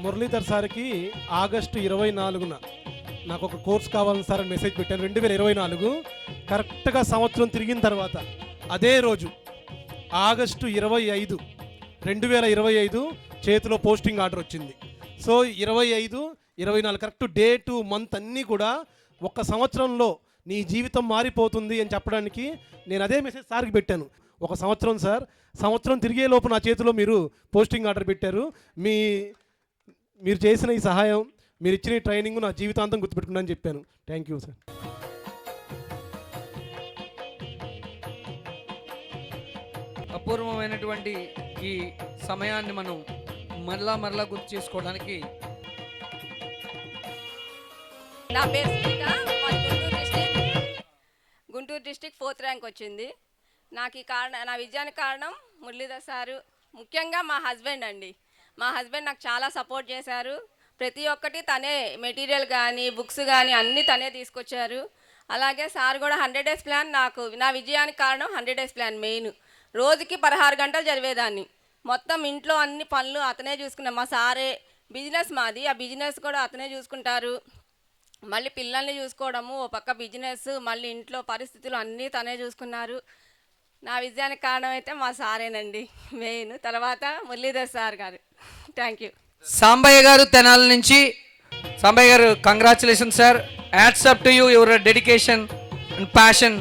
మురళీధర్ సార్కి ఆగస్టు 24న నాకు ఒక కోర్స్ కావాలని సార్ అని మెసేజ్ పెట్టాను. 2024 కరెక్ట్గా సంవత్సరం తిరిగిన తర్వాత అదే రోజు ఆగస్టు 25 2025 చేతిలో పోస్టింగ్ ఆర్డర్ వచ్చింది. సో 25, 24 కరెక్ట్ డేటు మంత్ అన్నీ కూడా ఒక్క సంవత్సరంలో నీ జీవితం మారిపోతుంది అని చెప్పడానికి నేను అదే మెసేజ్ సార్కి పెట్టాను. ఒక సంవత్సరం సార్, సంవత్సరం తిరిగే లోపు నా చేతిలో మీరు పోస్టింగ్ ఆర్డర్ పెట్టారు. మీరు చేసిన ఈ సహాయం, మీరు ఇచ్చిన ఈ ట్రైనింగ్ నా జీవితాంతం గుర్తుపెట్టుకున్నాను చెప్పాను. Thank you sir. అపూర్వమైనటువంటి ఈ సమయాన్ని మనం మరలా గుర్తు చేసుకోవడానికి నా పేరు Sunitha, Guntur district 4th rank వచ్చింది. నాకు ఈ నా విజయానికి కారణం మురళీధర్ సారు, ముఖ్యంగా మా హస్బెండ్ అండి. మా హస్బెండ్ నాకు చాలా సపోర్ట్ చేశారు. ప్రతి ఒక్కటి తనే, మెటీరియల్ కానీ బుక్స్ కానీ అన్నీ తనే తీసుకొచ్చారు. అలాగే సార్ కూడా 100 days ప్లాన్, నాకు నా విజయానికి కారణం 100 days ప్లాన్ మెయిన్. రోజుకి 16 గంటలు చదివేదాన్ని. మొత్తం ఇంట్లో అన్ని పనులు అతనే చూసుకున్నాం. మా సారే బిజినెస్ మాది, ఆ బిజినెస్ కూడా అతనే చూసుకుంటారు. మళ్ళీ పిల్లల్ని చూసుకోవడము, ఓ పక్క బిజినెస్, మళ్ళీ ఇంట్లో పరిస్థితులు అన్నీ తనే చూసుకున్నారు. నా విజయానికి కారణం అయితే మా సారేనండి మెయిన్, తర్వాత మురళీధర్ సార్ గారు. Thank you. సాంబయ్య గారు తెనాలి నుంచి. సాంబయ్య గారు, congratulation sir. Hats up to you, your dedication and passion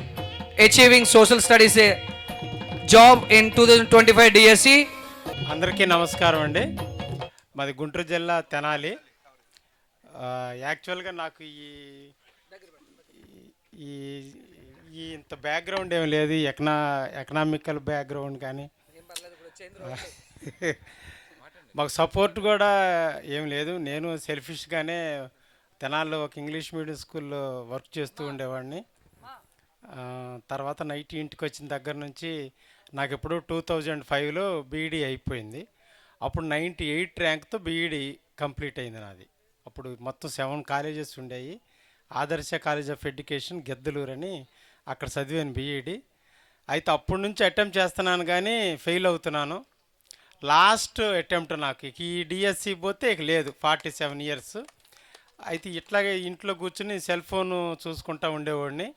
achieving social studies job in 2025 DSE. అందరికీ నమస్కారం అండి. మాది గుంటూరు జిల్లా తెనాలి. యాక్చువల్గా నాకు ఈ ఇంత బ్యాక్గ్రౌండ్ ఏం లేదు, ఎకనామికల్ బ్యాక్గ్రౌండ్ కానీ మాకు సపోర్ట్ కూడా ఏం లేదు. నేను సెల్ఫిష్గానే తెనాల్లో ఒక ఇంగ్లీష్ మీడియం స్కూల్లో వర్క్ చేస్తూ ఉండేవాడిని. తర్వాత నైట్ ఇంటికి వచ్చిన దగ్గర నుంచి నాకు ఎప్పుడు 2005లో బీఈడీ అయిపోయింది. అప్పుడు 98 ర్యాంక్తో బీఈడీ కంప్లీట్ అయింది నాది. అప్పుడు మొత్తం 7 కాలేజెస్ ఉండేవి. ఆదర్శ కాలేజ్ ఆఫ్ ఎడ్యుకేషన్ గెద్దలూరు అని అక్కడ చదివాను బీఈడీ. అయితే అప్పటి నుంచి అటెంప్ట్ చేస్తున్నాను కానీ ఫెయిల్ అవుతున్నాను. లాస్ట్ అటెంప్ట్ నాకు ఈ డిఎస్సి పోతే ఇక లేదు, 47 years. అయితే ఇట్లాగే ఇంట్లో కూర్చుని సెల్ ఫోన్ చూసుకుంటూ ఉండేవాడిని.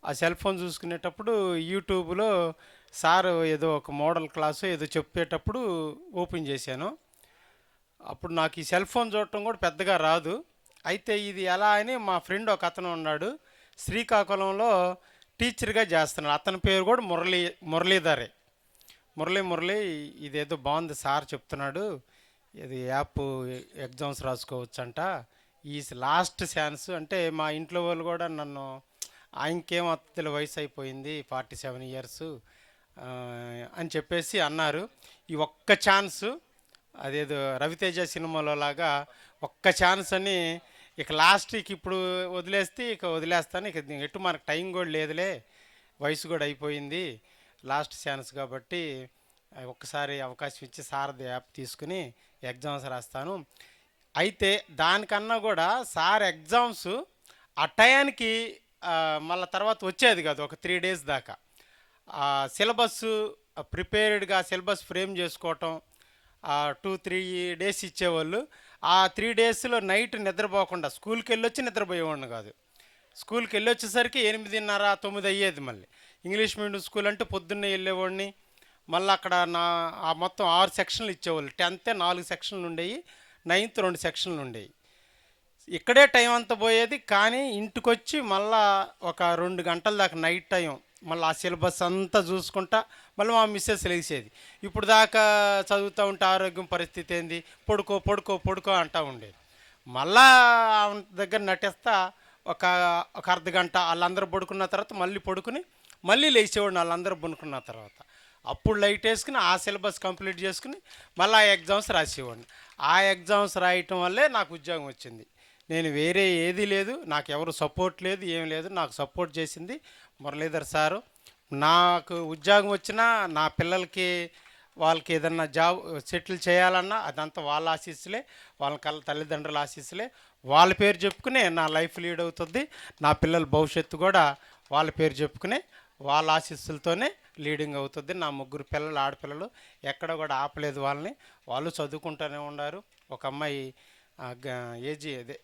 ఆ సెల్ ఫోన్ చూసుకునేటప్పుడు యూట్యూబ్లో సార్ ఏదో ఒక మోడల్ క్లాసు ఏదో చెప్పేటప్పుడు ఓపెన్ చేశాను. అప్పుడు నాకు ఈ సెల్ ఫోన్ చూడటం కూడా పెద్దగా రాదు. అయితే ఇది ఎలా అని మా ఫ్రెండ్ ఒక అతను ఉన్నాడు, శ్రీకాకుళంలో టీచర్గా చేస్తున్నాడు. అతని పేరు కూడా మురళీధరే. మురళి ఇదేదో బాగుంది సార్ చెప్తున్నాడు, ఇది యాప్ ఎగ్జామ్స్ రాసుకోవచ్చంట, ఈ లాస్ట్ ఛాన్స్ అంటే మా ఇంట్లో వాళ్ళు కూడా నన్ను, ఆయనకేం అత్తల వయసు అయిపోయింది 47 years అని చెప్పేసి అన్నారు. ఈ ఒక్క ఛాన్సు, అదేదో రవితేజ సినిమాలో లాగా ఒక్క ఛాన్స్ అని, ఇక లాస్ట్కి ఇప్పుడు వదిలేస్తే ఇక వదిలేస్తాను, ఇక ఎటు మనకు టైం కూడా లేదులే, వయసు కూడా అయిపోయింది, లాస్ట్ ఛాన్స్ కాబట్టి ఒక్కసారి అవకాశం ఇచ్చి సారథి యాప్ తీసుకుని ఎగ్జామ్స్ రాస్తాను. అయితే దానికన్నా కూడా సార్ ఎగ్జామ్స్ ఆ టయానికి మళ్ళీ తర్వాత వచ్చేది కాదు, ఒక 3 days దాకా. సిలబస్ ప్రిపేర్డ్గా సిలబస్ ఫ్రేమ్ చేసుకోవటం 2-3 days ఇచ్చేవాళ్ళు. ఆ 3 daysలో నైట్ నిద్రపోకుండా స్కూల్కి వెళ్ళొచ్చి నిద్రపోయేవాడిని కాదు. స్కూల్కి వెళ్ళొచ్చేసరికి 8:30-9 అయ్యేది. మళ్ళీ ఇంగ్లీష్ మీడియం స్కూల్ అంటే పొద్దున్నే వెళ్ళేవాడిని. మళ్ళీ అక్కడ మొత్తం 6 sections ఇచ్చేవాళ్ళు. 10th 4 sections ఉండేవి, 9th 2 sections ఉండేవి. ఇక్కడే టైం అంతా పోయేది. కానీ ఇంటికి వచ్చి మళ్ళా ఒక 2 గంటల దాకా నైట్ టైం మళ్ళీ ఆ సిలబస్ అంతా చూసుకుంటా మళ్ళీ మా మిస్సెస్ లేచేది. ఇప్పుడు దాకా చదువుతూ ఉంటే ఆరోగ్యం పరిస్థితి ఏంది, పడుకో అంటూ ఉండేది. మళ్ళా దగ్గర నటిస్తా ఒక అర్ధగంట వాళ్ళందరూ పడుకున్న తర్వాత మళ్ళీ పడుకుని మళ్ళీ లేచేవాడిని వాళ్ళందరూ పడుకున్న తర్వాత. అప్పుడు లైట్ వేసుకుని ఆ సిలబస్ కంప్లీట్ చేసుకుని మళ్ళీ ఆ ఎగ్జామ్స్ రాసేవాడిని. ఆ ఎగ్జామ్స్ రాయటం వల్లే నాకు ఉద్యోగం వచ్చింది. నేను వేరే ఏది లేదు, నాకు ఎవరు సపోర్ట్ లేదు, ఏం లేదు. నాకు సపోర్ట్ చేసింది మురళీధర్ సారు. నాకు ఉద్యోగం వచ్చినా నా పిల్లలకి వాళ్ళకి ఏదన్నా జాబ్ సెటిల్ చేయాలన్నా అదంతా వాళ్ళ ఆశీస్సులే, వాళ్ళ తల్లిదండ్రుల ఆశీస్సులే. వాళ్ళ పేరు చెప్పుకునే నా లైఫ్ లీడ్ అవుతుంది. నా పిల్లల భవిష్యత్తు కూడా వాళ్ళ పేరు చెప్పుకునే వాళ్ళ ఆశీస్సులతోనే లీడింగ్ అవుతుంది. నా 3 పిల్లలు ఆడపిల్లలు, ఎక్కడ కూడా ఆపలేదు వాళ్ళని. వాళ్ళు చదువుకుంటూనే ఉన్నారు. ఒక అమ్మాయి ఏజీ అదే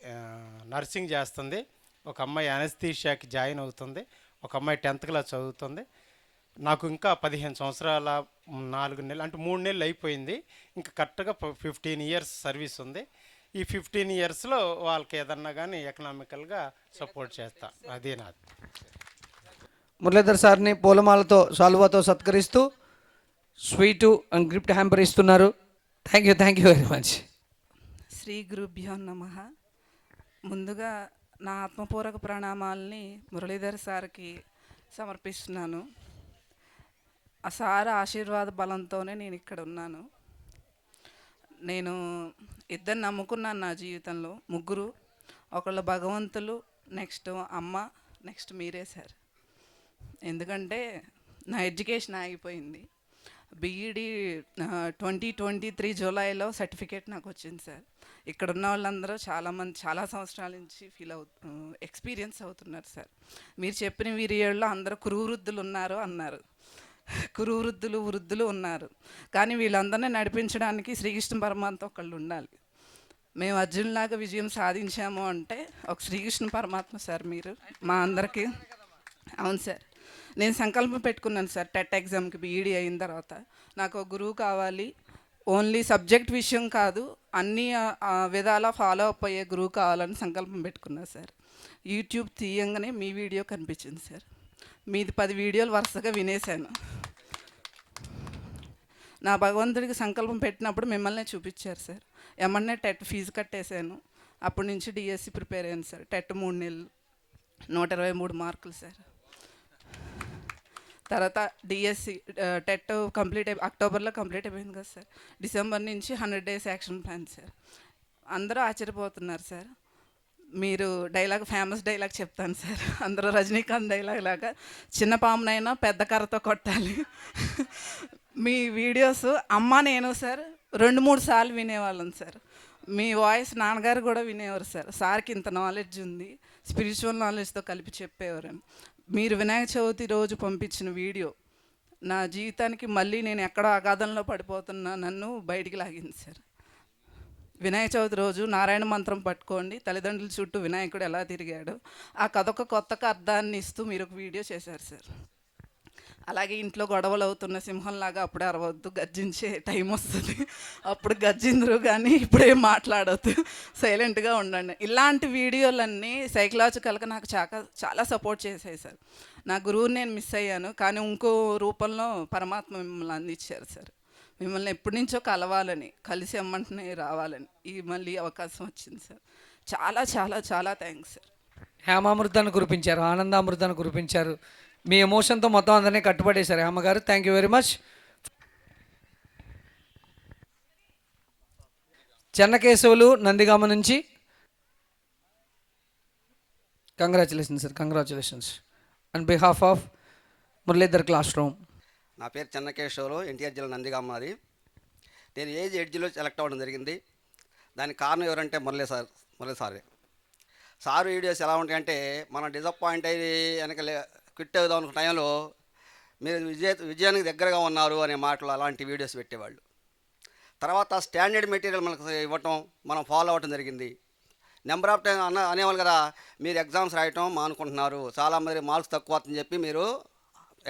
నర్సింగ్ చేస్తుంది, ఒక అమ్మాయి అనస్థీషియాకి జాయిన్ అవుతుంది, ఒక అమ్మాయి 10th క్లాస్ చదువుతుంది. నాకు ఇంకా 15 సంవత్సరాల 4 నెలలు అంటే 3 నెలలు అయిపోయింది. ఇంకా కరెక్ట్గా 15 ఇయర్స్ సర్వీస్ ఉంది. ఈ 15 ఇయర్స్లో వాళ్ళకి ఏదన్నా కానీ ఎకనామికల్గా సపోర్ట్ చేస్తా. అదే నాది. మురళీధర్ సార్ని పూలమాలతో సాల్వాతో సత్కరిస్తూ స్వీటు అండ్ గిఫ్ట్ హ్యాంపర్ ఇస్తున్నారు. Thank you very much. Shri గురుభ్యో నమః. ముందుగా నా ఆత్మపూర్వక ప్రణామాలని మురళీధర్ సార్కి సమర్పిస్తున్నాను. ఆ సార్ ఆశీర్వాద బలంతోనే నేను ఇక్కడ ఉన్నాను. నేను ఇద్దరు నమ్ముకున్నాను నా జీవితంలో, ముగ్గురు. ఒకళ్ళు భగవంతులు, నెక్స్ట్ అమ్మ, నెక్స్ట్ మీరే సార్. ఎందుకంటే నా ఎడ్యుకేషన్ ఆగిపోయింది. బీఈడి 2023 జూలైలో సర్టిఫికేట్ నాకు వచ్చింది సార్. ఇక్కడ ఉన్న వాళ్ళందరూ చాలామంది చాలా సంవత్సరాల నుంచి ఎక్స్పీరియన్స్ అవుతున్నారు సార్. మీరు చెప్పిన వీరియేళ్ళలో అందరూ కురువృద్ధులు ఉన్నారు అన్నారు. కురువృద్ధులు వృద్ధులు ఉన్నారు, కానీ వీళ్ళందరినీ నడిపించడానికి శ్రీకృష్ణ పరమాత్మ ఒకళ్ళు ఉండాలి. మేము అర్జునులాగా విజయం సాధించాము అంటే ఒక శ్రీకృష్ణ పరమాత్మ సార్ మీరు మా అందరికీ. అవును సార్, నేను సంకల్పం పెట్టుకున్నాను సార్. టెట్ ఎగ్జామ్కి బీఈడి అయిన తర్వాత నాకు ఒక గురువు కావాలి, ఓన్లీ సబ్జెక్ట్ విషయం కాదు, అన్ని విధాలా ఫాలో అప్ అయ్యే గురువు కావాలని సంకల్పం పెట్టుకున్నాను సార్. యూట్యూబ్ తీయంగానే మీ వీడియో కనిపించింది సార్. మీది 10 వీడియోలు వరుసగా వినేశాను. నా భగవంతుడికి సంకల్పం పెట్టినప్పుడు మిమ్మల్నే చూపించారు సార్. ఏమన్నా టెట్ ఫీజు కట్టేశాను. అప్పటి నుంచి డిఎస్సి ప్రిపేర్ అయ్యాను సార్. టెట్ 3 నెలలు 123 మార్కులు సార్. తర్వాత డిఎస్సి టెట్ అక్టోబర్లో కంప్లీట్ అయిపోయింది కదా సార్. డిసెంబర్ నుంచి 100 డేస్ యాక్షన్ ప్లాన్ సార్. అందరూ ఆశ్చర్యపోతున్నారు సార్. మీరు ఫేమస్ డైలాగ్ చెప్తాను సార్. అందరూ రజనీకాంత్ డైలాగ్ లాగా చిన్న పామునైనా పెద్ద కర్రతో కొట్టాలి. మీ వీడియోస్ అమ్మ నేను సార్ 2-3 సార్లు వినేవాళ్ళం సార్. మీ వాయిస్ నాన్నగారు కూడా వినేవారు సార్. సార్కి ఇంత నాలెడ్జ్ ఉంది, స్పిరిచువల్ నాలెడ్జ్తో కలిపి చెప్పేవారని. మీరు వినాయక చవితి రోజు పంపించిన వీడియో నా జీవితానికి మళ్ళీ నేను ఎక్కడో అగాధంలో పడిపోతున్నా నన్ను బయటికి లాగింది సార్. వినాయక చవితి రోజు నారాయణ మంత్రం పట్టుకోండి, తల్లిదండ్రుల చుట్టూ వినాయకుడు ఎలా తిరిగాడు, ఆ కథొక కొత్త అర్థాన్ని ఇస్తూ మీరు ఒక వీడియో చేశారు సార్. అలాగే ఇంట్లో గొడవలు అవుతున్న సింహంలాగా అప్పుడే అరవద్దు, గర్జించే టైం వస్తుంది, అప్పుడు గర్జిందరు, కానీ ఇప్పుడేం మాట్లాడవద్దు, సైలెంట్గా ఉండండి. ఇలాంటి వీడియోలన్నీ సైకలాజికల్గా నాకు చాలా సపోర్ట్ చేశాయి సార్. నా గురువుని నేను మిస్ అయ్యాను, కానీ ఇంకో రూపంలో పరమాత్మ మిమ్మల్ని అందించారు సార్. మిమ్మల్ని ఎప్పటి నుంచో కలవాలని, కలిసి అమ్మంటనే రావాలని మళ్ళీ అవకాశం వచ్చింది సార్. చాలా చాలా చాలా థ్యాంక్స్ సార్. హేమామృతాన్ని కురిపించారు, ఆనందామృతాన్ని కురిపించారు. మీ ఎమోషన్తో మొత్తం అందరినీ కట్టుబడేశారు హేమగారు. Thank you very much. Chennakesavulu Nandigama నుంచి congratulations sir, congratulations on behalf of Muralidhar class room. నా పేరు చెన్నకేశవులు, ఎన్టీఆర్ జిల్లా నందిగామ అది. నేను ఏజ్ ఎడ్జ్లో సెలెక్ట్ అవ్వడం జరిగింది. దానికి కారణం ఎవరంటే మురళీ సారే. సారు వీడియోస్ ఎలా ఉంటాయంటే మనం డిసప్పాయింట్ అయ్యి వెనక క్విట్ అవుదాం అనుకున్న టైంలో మీరు విజయానికి దగ్గరగా ఉన్నారు అనే మాటలు అలాంటి వీడియోస్ పెట్టేవాళ్ళు. తర్వాత స్టాండర్డ్ మెటీరియల్ మనకు ఇవ్వటం, మనం ఫాలో అవ్వటం జరిగింది. నెంబర్ ఆఫ్ టైం అనేవాళ్ళు కదా, మీరు ఎగ్జామ్స్ రాయటం మానుకుంటున్నారు, చాలామంది మార్క్స్ తక్కువ వస్తుందని చెప్పి మీరు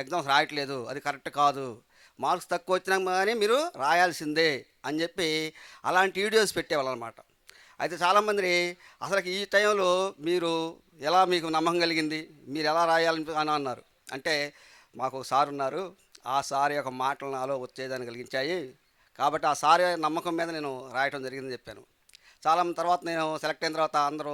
ఎగ్జామ్స్ రాయట్లేదు, అది కరెక్ట్ కాదు, మార్క్స్ తక్కువ వచ్చినా కానీ మీరు రాయాల్సిందే అని చెప్పి అలాంటి వీడియోస్ పెట్టేవాళ్ళు అనమాట. అయితే చాలామంది అసలు ఈ టైంలో మీరు ఎలా, మీకు నమ్మకం కలిగింది, మీరు ఎలా రాయాలని అని అన్నారు. అంటే మాకు ఒక సార్ ఉన్నారు, ఆ సార్ యొక్క మాటలు నాలో ఉత్తేజాన్ని కలిగించాయి, కాబట్టి ఆ సార్ నమ్మకం మీద నేను రాయటం జరిగిందని చెప్పాను. చాలా తర్వాత నేను సెలెక్ట్ అయిన తర్వాత అందరూ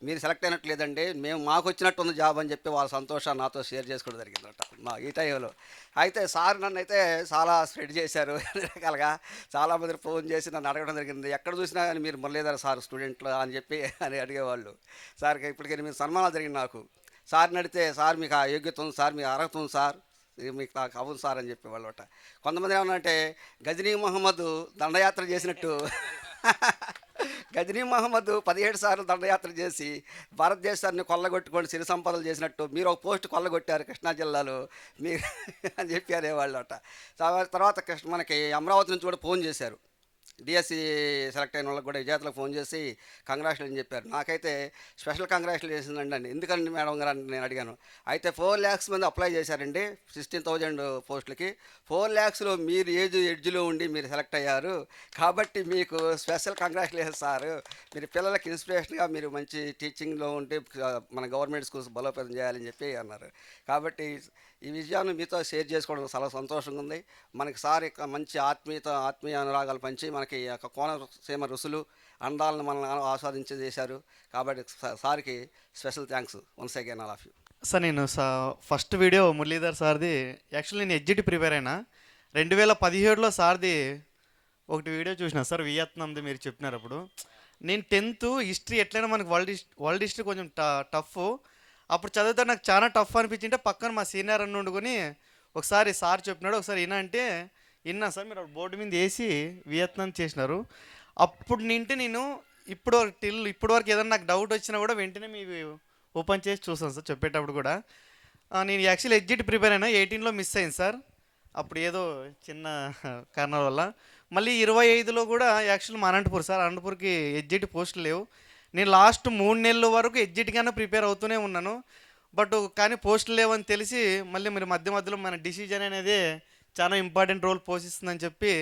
మీరు సెలెక్ట్ అయినట్టు లేదండి, మాకు వచ్చినట్టు ఉంది జాబ్ అని చెప్పి వాళ్ళ సంతోషాన్ని నాతో షేర్ చేసుకోవడం జరిగిందట మా ఈ టైంలో. అయితే సార్ నన్ను అయితే చాలా స్ప్రెడ్ చేశారు అన్ని రకాలుగా. చాలామంది ఫోన్ చేసి నన్ను అడగడం జరిగింది, ఎక్కడ చూసినా కానీ మీరు మురళీధర్ సార్ స్టూడెంట్లు అని చెప్పి అడిగేవాళ్ళు. సార్కి ఇప్పటికీ 8 సన్మానాలు జరిగింది నాకు. సార్ని అడిగితే సార్ మీకు ఆ యోగ్యత ఉంది సార్, మీకు అర్హత ఉంది సార్, మీకు నాకు అవును సార్ అని చెప్పేవాళ్ళు అట. కొంతమంది ఏమన్నంటే గజనీ మహమ్మద్ దండయాత్ర చేసినట్టు గజనీ మహమ్మద్ 17 సార్లు దండయాత్ర చేసి భారతదేశాన్ని కొల్లగొట్టుకొని సిరి సంపదలు చేసినట్టు మీరు ఒక పోస్ట్ కొల్లగొట్టారు కృష్ణా జిల్లాలో మీరు అని చెప్పి అనేవాళ్ళు అట. తర్వాత మనకి అమరావతి నుంచి కూడా ఫోన్ చేశారు, డిఎస్సి సెలెక్ట్ అయిన వాళ్ళకి కూడా విజేతలకు ఫోన్ చేసి కంగ్రాచులేషన్ చెప్పారు. నాకైతే స్పెషల్ కంగ్రాచులేషన్ అండి. ఎందుకండి మేడం గారు అని నేను అడిగాను. అయితే 4 lakhs మంది అప్లై చేశారండి 16,000 పోస్టులకి. 4 lakhsలో మీరు ఎడ్జ్లో ఉండి మీరు సెలెక్ట్ అయ్యారు కాబట్టి మీకు స్పెషల్ కంగ్రాచులేషన్ సార్. మీరు పిల్లలకి ఇన్స్పిరేషన్గా మీరు మంచి టీచింగ్లో ఉంటే మన గవర్నమెంట్ స్కూల్స్ బలోపేతం చేయాలని చెప్పి అన్నారు. కాబట్టి ఈ విజయాన్ని మీతో షేర్ చేసుకోవడం చాలా సంతోషంగా ఉంది. మనకి సార్ ఇక మంచి ఆత్మీయ అనురాగాలు పంచి మనకి కోనసీమ రుసులు అందాలను మనల్ని ఆస్వాదించేశారు. కాబట్టి సార్కి special thanks once again all of you. Sir నేను ఫస్ట్ వీడియో మురళీధర్ సార్ది యాక్చువల్లీ నేను ఎడ్జిటి ప్రిపేర్ అయినా 2017లో సార్ది ఒకటి వీడియో చూసిన సార్, వియత్నాంది మీరు చెప్పినారు. అప్పుడు నేను 10th హిస్టరీ ఎట్లయినా మనకు వరల్డ్ హిస్టరీ కొంచెం టఫ్. అప్పుడు చదివితే నాకు చాలా టఫ్ అనిపించింటే పక్కన మా సీనియర్ అని ఉండుకొని ఒకసారి సార్ చెప్పినాడు, ఒకసారి విన్నా విన్నా సార్. మీరు బోర్డు మీద వేసి వియత్నాం చేసినారు. అప్పుడు నేను ఇప్పుడు వరకు ఏదైనా నాకు డౌట్ వచ్చినా కూడా వెంటనే మీరు ఓపెన్ చేసి చూసాను సార్ చెప్పేటప్పుడు కూడా. నేను యాక్చువల్లీ ఎడ్జిట్ ప్రిపేర్ అయినా 18లో మిస్ అయింది సార్. అప్పుడు ఏదో చిన్న కారణాల వల్ల. మళ్ళీ 25లో కూడా యాక్చువల్లీ మా అనంతపూర్ సార్, అనంతపూర్కి ఎడ్జిట్ పోస్టులు లేవు. నేను లాస్ట్ 3 నెలల వరకు ఎడ్జిట్గానే ప్రిపేర్ అవుతూనే ఉన్నాను. కానీ పోస్టులు లేవని తెలిసి మళ్ళీ మీరు మధ్యలో మన డిసిజన్ అనేది చాలా ఇంపార్టెంట్ రోల్ పోషిస్తుందని చెప్పి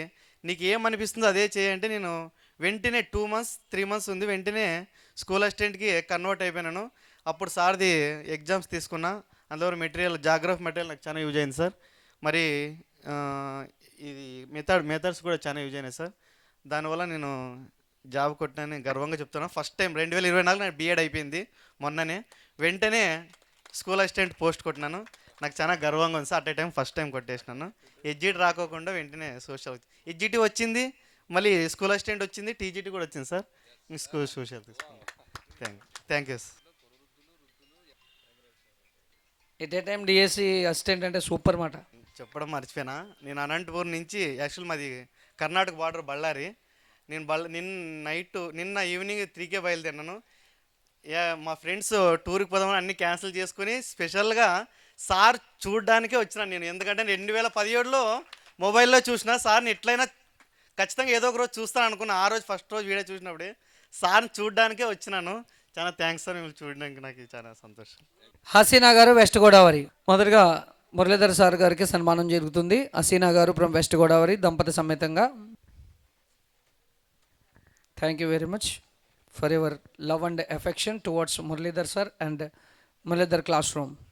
నీకు ఏమనిపిస్తుందో అదే చేయంటే నేను వెంటనే 2 months 3 months ఉంది, వెంటనే స్కూల్ అసిస్టెంట్కి కన్వర్ట్ అయిపోయినాను. అప్పుడు సార్ది ఎగ్జామ్స్ తీసుకున్నా. అందులో జాగ్రఫీ మెటీరియల్ నాకు చాలా యూజ్ అయింది సార్. మరి ఇది మెథడ్స్ కూడా చాలా యూజ్ అయినాయి సార్. దానివల్ల నేను జాబ్ కొట్టినని గర్వంగా చెప్తున్నాను. ఫస్ట్ టైం 2024 నాకు బీఎడ్ అయిపోయింది మొన్ననే. వెంటనే స్కూల్ అసిస్టెంట్ పోస్ట్ కొట్టినాను. నాకు చాలా గర్వంగా ఉంది సార్. టైం ఫస్ట్ టైం కొట్టేసినాను. ఎడ్జిటి రాకోకుండా వెంటనే సోషల్ ఎడ్జిటి వచ్చింది, మళ్ళీ స్కూల్ అసిస్టెంట్ వచ్చింది, టీజీటీ కూడా వచ్చింది సార్. సోషల్ తీసుకున్నాను. Thank you sir. At a time DSC assistant అంటే సూపర్ మాట. చెప్పడం మర్చిపోయినా, నేను అనంతపూర్ నుంచి యాక్చువల్ మాది కర్ణాటక బార్డర్ బళ్ళారి. నిన్న ఈవినింగ్ 3కే బయలుదేరినాను. మా ఫ్రెండ్స్ టూర్కి పోదామని అన్నీ క్యాన్సిల్ చేసుకుని స్పెషల్గా సార్ చూడడానికే వచ్చినాను నేను. ఎందుకంటే 2017లో మొబైల్లో చూసిన సార్ని ఎట్లయినా ఖచ్చితంగా ఏదో ఒక రోజు చూస్తాను అనుకున్నా. ఆ రోజు ఫస్ట్ రోజు వీడియో చూసినప్పుడే సార్ని చూడడానికే వచ్చినాను. చాలా థ్యాంక్స్ సార్, మిమ్మల్ని చూడడానికి నాకు చాలా సంతోషం. హసీనా గారు వెస్ట్ గోదావరి. మొదటగా మురళీధర్ సార్ గారికి సన్మానం జరుగుతుంది. హసీనా గారు ఫ్రమ్ వెస్ట్ గోదావరి దంపతి సమేతంగా. Thank you very much for your love and affection towards Muralidhar sir and Muralidhar classroom.